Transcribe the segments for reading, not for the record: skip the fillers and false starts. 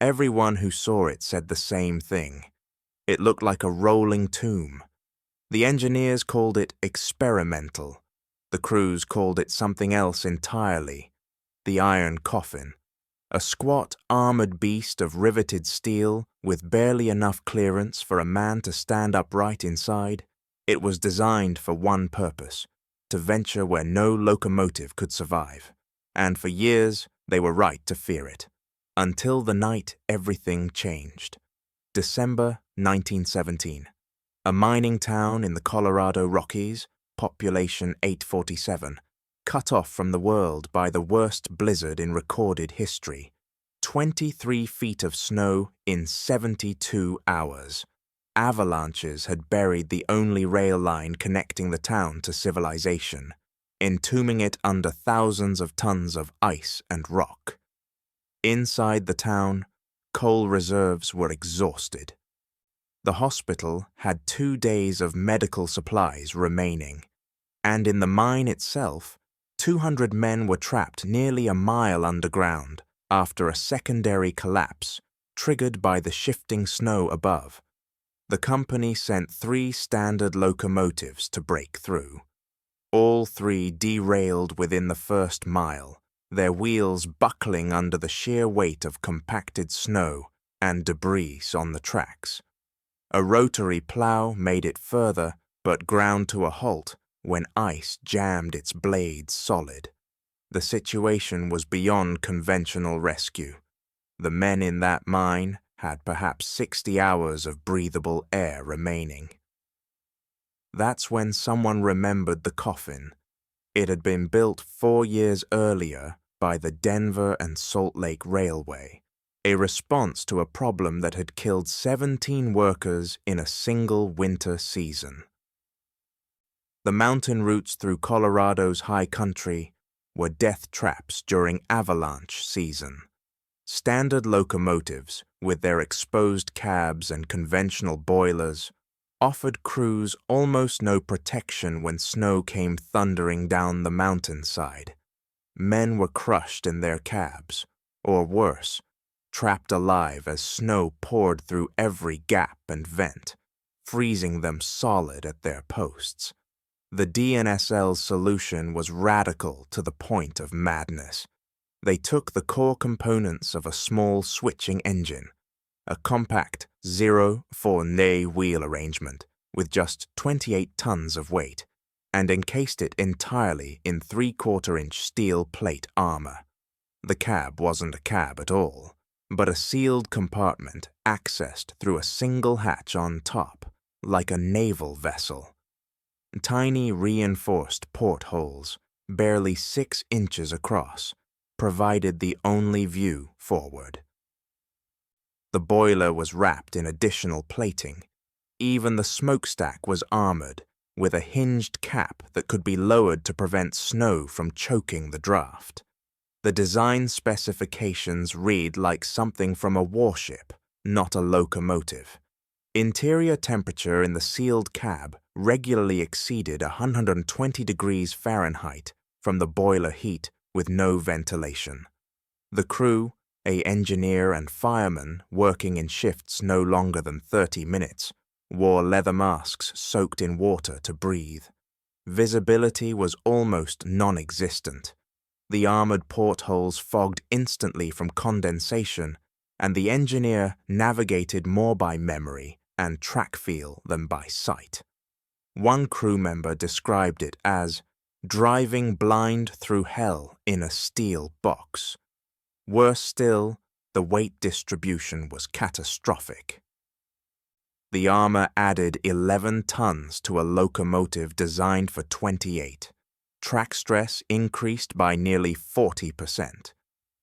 Everyone who saw it said the same thing. It looked like a rolling tomb. The engineers called it experimental. The crews called it something else entirely. The Iron Coffin. A squat, armored beast of riveted steel with barely enough clearance for a man to stand upright inside. It was designed for one purpose: to venture where no locomotive could survive. And for years, they were right to fear it. Until the night everything changed. December 1917. A mining town in the Colorado Rockies, population 847, cut off from the world by the worst blizzard in recorded history. 23 feet of snow in 72 hours. Avalanches had buried the only rail line connecting the town to civilization, entombing it under thousands of tons of ice and rock. Inside the town, coal reserves were exhausted. The hospital had 2 days of medical supplies remaining, and in the mine itself, 200 men were trapped nearly a mile underground after a secondary collapse triggered by the shifting snow above. The company sent 3 standard locomotives to break through. All 3 derailed within the first mile, their wheels buckling under the sheer weight of compacted snow and debris on the tracks. A rotary plow made it further, but ground to a halt when ice jammed its blades solid. The situation was beyond conventional rescue. The men in that mine had perhaps 60 hours of breathable air remaining. That's when someone remembered the coffin. It had been built 4 years earlier by the Denver and Salt Lake Railway, a response to a problem that had killed 17 workers in a single winter season. The mountain routes through Colorado's high country were death traps during avalanche season. Standard locomotives, with their exposed cabs and conventional boilers, offered crews almost no protection when snow came thundering down the mountainside. Men were crushed in their cabs, or worse, trapped alive as snow poured through every gap and vent, freezing them solid at their posts. The DNSL's solution was radical to the point of madness. They took the core components of a small switching engine, a compact 0-4-nay wheel arrangement with just 28 tons of weight, and encased it entirely in 3/4-inch steel plate armor. The cab wasn't a cab at all, but a sealed compartment accessed through a single hatch on top, like a naval vessel. Tiny reinforced portholes, barely 6 inches across, provided the only view forward. The boiler was wrapped in additional plating. Even the smokestack was armored, with a hinged cap that could be lowered to prevent snow from choking the draft. The design specifications read like something from a warship, not a locomotive. Interior temperature in the sealed cab regularly exceeded 120 degrees Fahrenheit from the boiler heat with no ventilation. The crew, an engineer and fireman working in shifts no longer than 30 minutes, wore leather masks soaked in water to breathe. Visibility was almost non-existent. The armored portholes fogged instantly from condensation, and the engineer navigated more by memory and track feel than by sight. One crew member described it as driving blind through hell in a steel box. Worse still, the weight distribution was catastrophic. The armor added 11 tons to a locomotive designed for 28. Track stress increased by nearly 40%.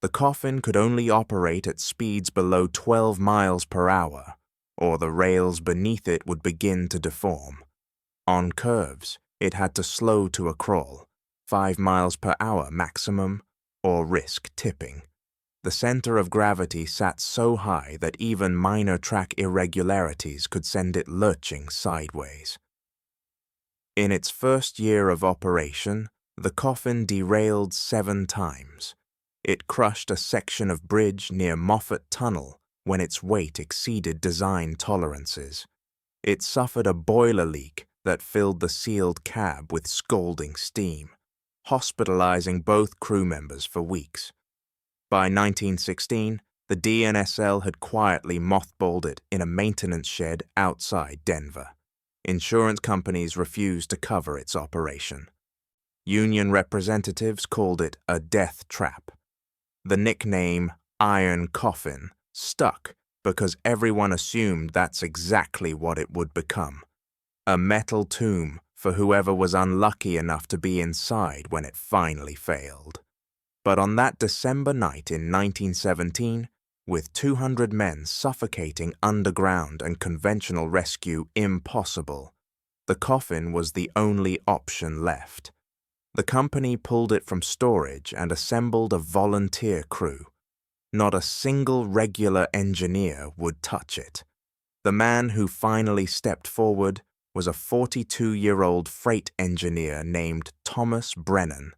The coffin could only operate at speeds below 12 miles per hour, or the rails beneath it would begin to deform. On curves, it had to slow to a crawl, 5 miles per hour maximum, or risk tipping. The center of gravity sat so high that even minor track irregularities could send it lurching sideways. In its first year of operation, the coffin derailed 7 times. It crushed a section of bridge near Moffat Tunnel when its weight exceeded design tolerances. It suffered a boiler leak that filled the sealed cab with scalding steam, hospitalizing both crew members for weeks. By 1916, the DNSL had quietly mothballed it in a maintenance shed outside Denver. Insurance companies refused to cover its operation. Union representatives called it a death trap. The nickname Iron Coffin stuck because everyone assumed that's exactly what it would become, a metal tomb for whoever was unlucky enough to be inside when it finally failed. But on that December night in 1917, with 200 men suffocating underground and conventional rescue impossible, the coffin was the only option left. The company pulled it from storage and assembled a volunteer crew. Not a single regular engineer would touch it. The man who finally stepped forward was a 42-year-old freight engineer named Thomas Brennan,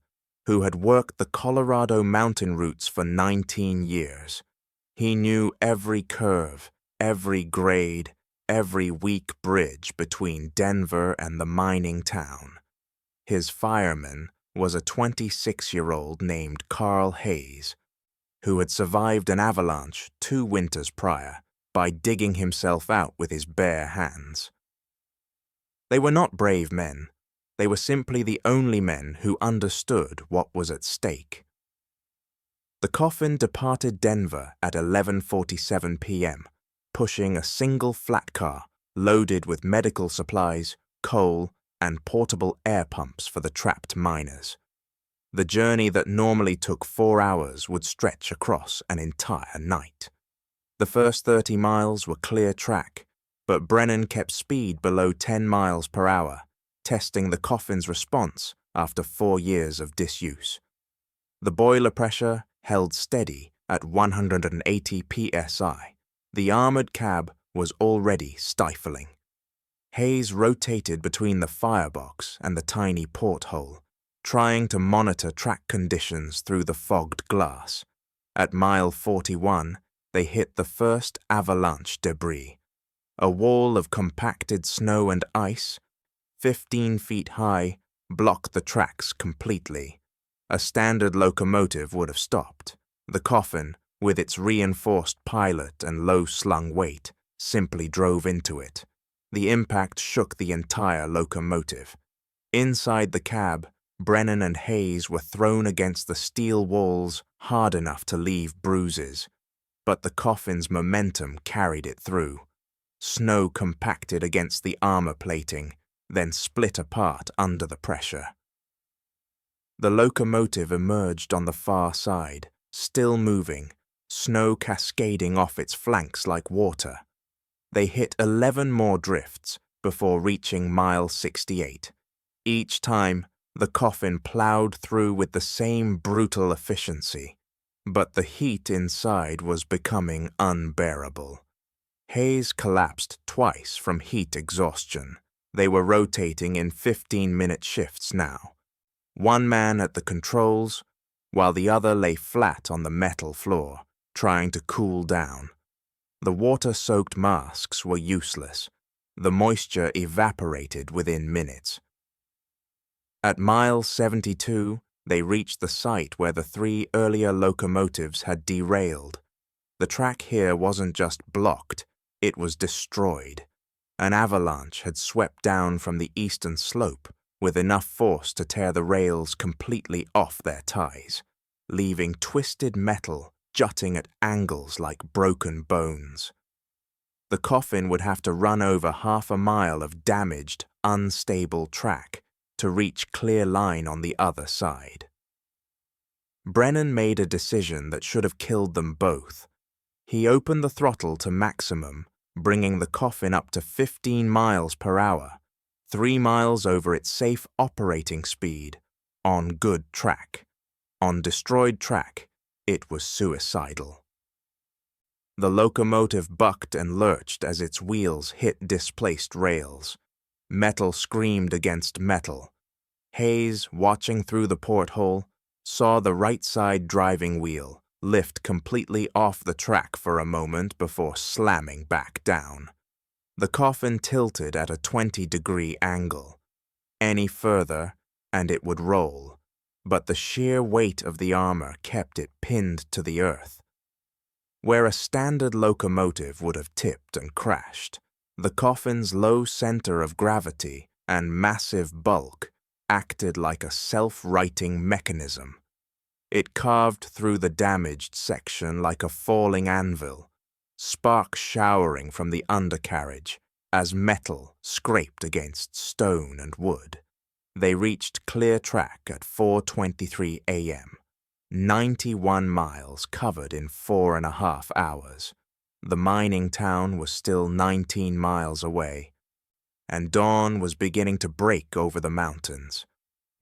who had worked the Colorado mountain routes for 19 years. He knew every curve, every grade, every weak bridge between Denver and the mining town. His fireman was a 26-year-old named Carl Hayes, who had survived an avalanche 2 winters prior by digging himself out with his bare hands. They were not brave men. They were simply the only men who understood what was at stake. The coffin departed Denver at 11:47 p.m., pushing a single flat car loaded with medical supplies, coal, and portable air pumps for the trapped miners. The journey that normally took 4 hours would stretch across an entire night. The first 30 miles were clear track, but Brennan kept speed below 10 miles per hour, testing the coffin's response after 4 years of disuse. The boiler pressure held steady at 180 psi. The armored cab was already stifling. Hayes rotated between the firebox and the tiny porthole, trying to monitor track conditions through the fogged glass. At mile 41, they hit the first avalanche debris. A wall of compacted snow and ice, 15 feet high, blocked the tracks completely. A standard locomotive would have stopped. The coffin, with its reinforced pilot and low-slung weight, simply drove into it. The impact shook the entire locomotive. Inside the cab, Brennan and Hayes were thrown against the steel walls hard enough to leave bruises, but the coffin's momentum carried it through. Snow compacted against the armor plating, then split apart under the pressure. The locomotive emerged on the far side, still moving, snow cascading off its flanks like water. They hit 11 more drifts before reaching mile 68. Each time, the coffin plowed through with the same brutal efficiency, but the heat inside was becoming unbearable. Hayes collapsed twice from heat exhaustion. They were rotating in 15-minute shifts now. One man at the controls, while the other lay flat on the metal floor, trying to cool down. The water-soaked masks were useless. The moisture evaporated within minutes. At mile 72, they reached the site where the 3 earlier locomotives had derailed. The track here wasn't just blocked, it was destroyed. An avalanche had swept down from the eastern slope with enough force to tear the rails completely off their ties, leaving twisted metal jutting at angles like broken bones. The coffin would have to run over half a mile of damaged, unstable track to reach clear line on the other side. Brennan made a decision that should have killed them both. He opened the throttle to maximum, bringing the coffin up to 15 miles per hour, 3 miles over its safe operating speed, on good track. On destroyed track, it was suicidal. The locomotive bucked and lurched as its wheels hit displaced rails. Metal screamed against metal. Hayes, watching through the porthole, saw the right side driving wheel, lift completely off the track for a moment before slamming back down. The coffin tilted at a 20-degree angle. Any further, and it would roll, but the sheer weight of the armor kept it pinned to the earth. Where a standard locomotive would have tipped and crashed, the coffin's low center of gravity and massive bulk acted like a self-righting mechanism. It carved through the damaged section like a falling anvil, sparks showering from the undercarriage as metal scraped against stone and wood. They reached clear track at 4:23 a.m., 91 miles covered in 4.5 hours. The mining town was still 19 miles away, and dawn was beginning to break over the mountains.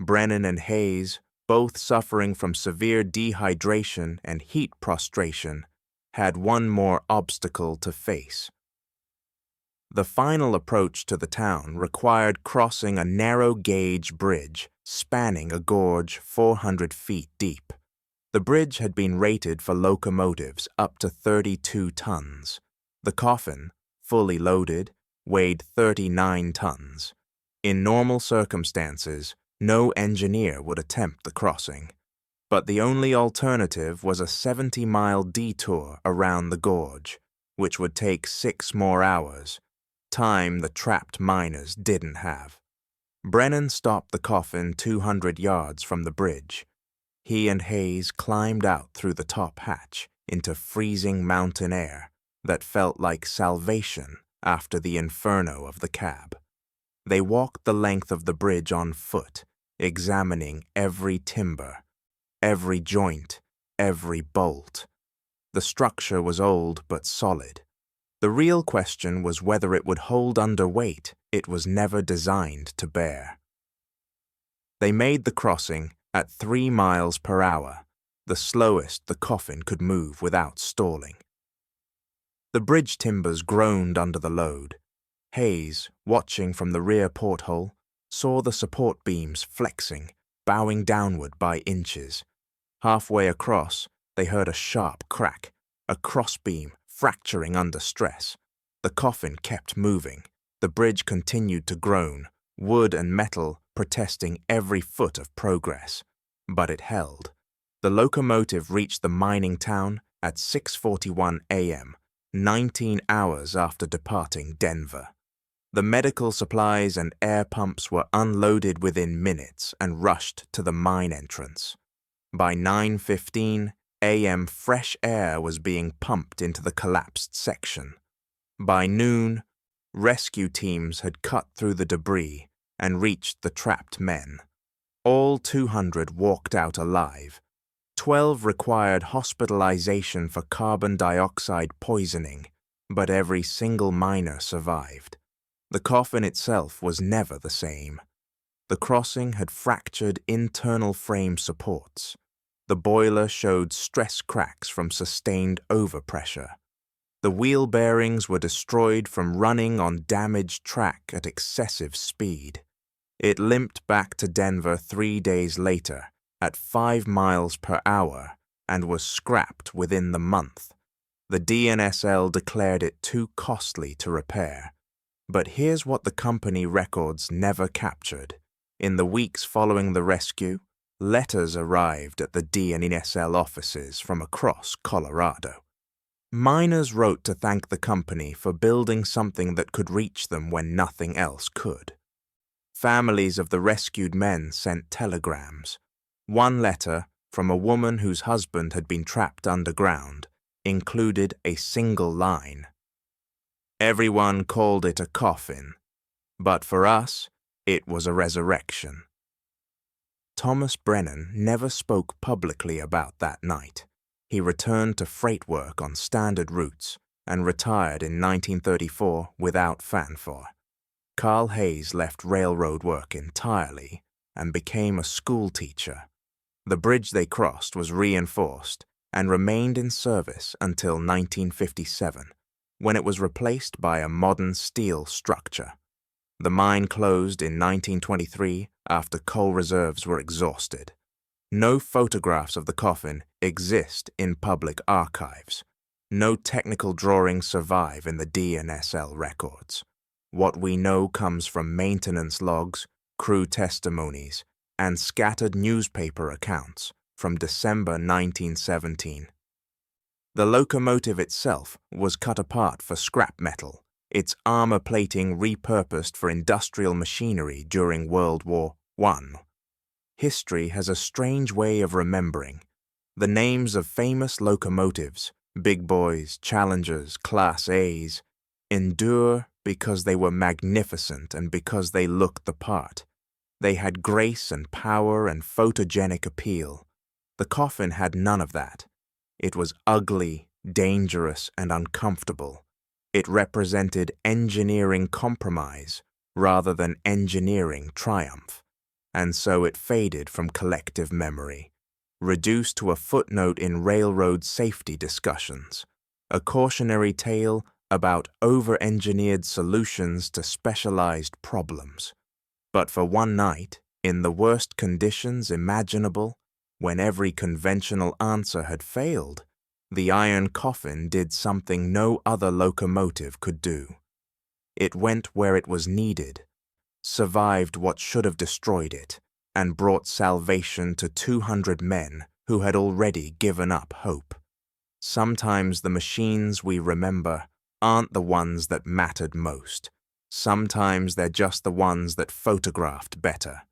Brennan and Hayes, both suffering from severe dehydration and heat prostration, had one more obstacle to face. The final approach to the town required crossing a narrow-gauge bridge spanning a gorge 400 feet deep. The bridge had been rated for locomotives up to 32 tons. The coffin, fully loaded, weighed 39 tons. In normal circumstances, no engineer would attempt the crossing, but the only alternative was a 70-mile detour around the gorge, which would take 6 more hours, time the trapped miners didn't have. Brennan stopped the coffin 200 yards from the bridge. He and Hayes climbed out through the top hatch into freezing mountain air that felt like salvation after the inferno of the cab. They walked the length of the bridge on foot, examining every timber, every joint, every bolt. The structure was old but solid. The real question was whether it would hold under weight it was never designed to bear. They made the crossing at 3 miles per hour, the slowest the coffin could move without stalling. The bridge timbers groaned under the load. Hayes, watching from the rear porthole, saw the support beams flexing, bowing downward by inches. Halfway across, they heard a sharp crack, a crossbeam fracturing under stress. The coffin kept moving. The bridge continued to groan, wood and metal protesting every foot of progress. But it held. The locomotive reached the mining town at 6:41 a.m., 19 hours after departing Denver. The medical supplies and air pumps were unloaded within minutes and rushed to the mine entrance. By 9:15 a.m., fresh air was being pumped into the collapsed section. By noon, rescue teams had cut through the debris and reached the trapped men. All 200 walked out alive. 12 required hospitalization for carbon dioxide poisoning, but every single miner survived. The coffin itself was never the same. The crossing had fractured internal frame supports. The boiler showed stress cracks from sustained overpressure. The wheel bearings were destroyed from running on damaged track at excessive speed. It limped back to Denver 3 days later at 5 miles per hour and was scrapped within the month. The DNSL declared it too costly to repair. But here's what the company records never captured. In the weeks following the rescue, letters arrived at the DNSL offices from across Colorado. Miners wrote to thank the company for building something that could reach them when nothing else could. Families of the rescued men sent telegrams. One letter, from a woman whose husband had been trapped underground, included a single line. Everyone called it a coffin, but for us, it was a resurrection. Thomas Brennan never spoke publicly about that night. He returned to freight work on standard routes and retired in 1934 without fanfare. Carl Hayes left railroad work entirely and became a school teacher. The bridge they crossed was reinforced and remained in service until 1957, when it was replaced by a modern steel structure. The mine closed in 1923 after coal reserves were exhausted. No photographs of the coffin exist in public archives. No technical drawings survive in the D&SL records. What we know comes from maintenance logs, crew testimonies, and scattered newspaper accounts from December 1917. The locomotive itself was cut apart for scrap metal, its armor plating repurposed for industrial machinery during World War I. History has a strange way of remembering. The names of famous locomotives, big boys, challengers, class A's, endure because they were magnificent and because they looked the part. They had grace and power and photogenic appeal. The coffin had none of that. It was ugly, dangerous, and uncomfortable. It represented engineering compromise rather than engineering triumph, and so it faded from collective memory, reduced to a footnote in railroad safety discussions, a cautionary tale about over-engineered solutions to specialized problems. But for one night, in the worst conditions imaginable, when every conventional answer had failed, the Iron Coffin did something no other locomotive could do. It went where it was needed, survived what should have destroyed it, and brought salvation to 200 men who had already given up hope. Sometimes the machines we remember aren't the ones that mattered most. Sometimes they're just the ones that photographed better.